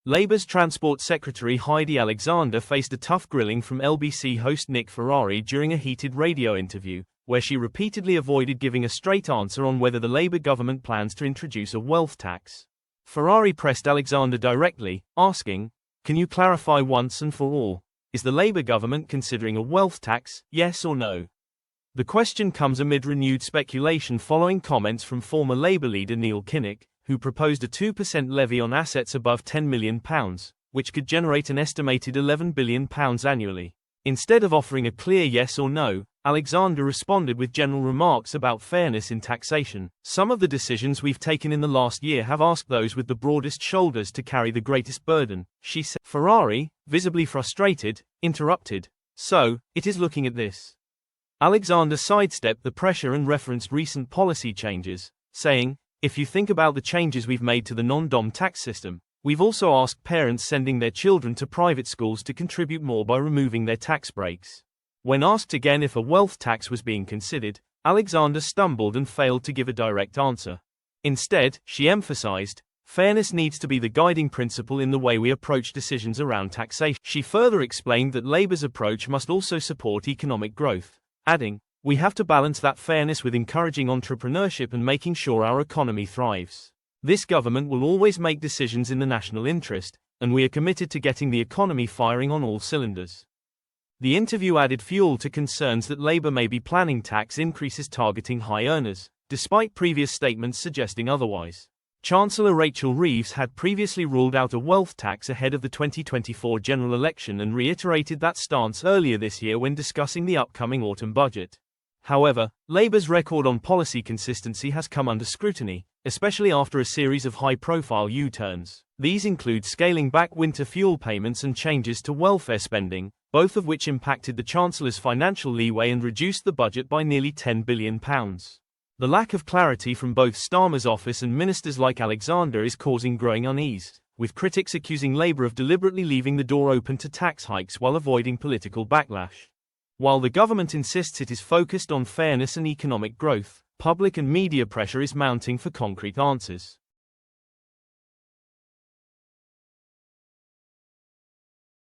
Labour's Transport Secretary Heidi Alexander faced a tough grilling from LBC host Nick Ferrari during a heated radio interview, where she repeatedly avoided giving a straight answer on whether the Labour government plans to introduce a wealth tax. Ferrari pressed Alexander directly, asking, "Can you clarify once and for all? Is the Labour government considering a wealth tax, yes or no?" The question comes amid renewed speculation following comments from former Labour leader Neil Kinnock, who proposed a 2% levy on assets above £10 million, which could generate an estimated £11 billion annually. Instead of offering a clear yes or no, Alexander responded with general remarks about fairness in taxation. "Some of the decisions we've taken in the last year have asked those with the broadest shoulders to carry the greatest burden," she said. Ferrari, visibly frustrated, interrupted, "So, it is looking at this." Alexander sidestepped the pressure and referenced recent policy changes, saying, "If you think about the changes we've made to the non-dom tax system, we've also asked parents sending their children to private schools to contribute more by removing their tax breaks." When asked again if a wealth tax was being considered, Alexander stumbled and failed to give a direct answer. Instead, she emphasized, "Fairness needs to be the guiding principle in the way we approach decisions around taxation." She further explained that Labour's approach must also support economic growth, adding, "We have to balance that fairness with encouraging entrepreneurship and making sure our economy thrives. This government will always make decisions in the national interest, and we are committed to getting the economy firing on all cylinders." The interview added fuel to concerns that Labour may be planning tax increases targeting high earners, despite previous statements suggesting otherwise. Chancellor Rachel Reeves had previously ruled out a wealth tax ahead of the 2024 general election and reiterated that stance earlier this year when discussing the upcoming autumn budget. However, Labour's record on policy consistency has come under scrutiny, especially after a series of high-profile U-turns. These include scaling back winter fuel payments and changes to welfare spending, both of which impacted the Chancellor's financial leeway and reduced the budget by nearly £10 billion. The lack of clarity from both Starmer's office and ministers like Alexander is causing growing unease, with critics accusing Labour of deliberately leaving the door open to tax hikes while avoiding political backlash. While the government insists it is focused on fairness and economic growth, public and media pressure is mounting for concrete answers.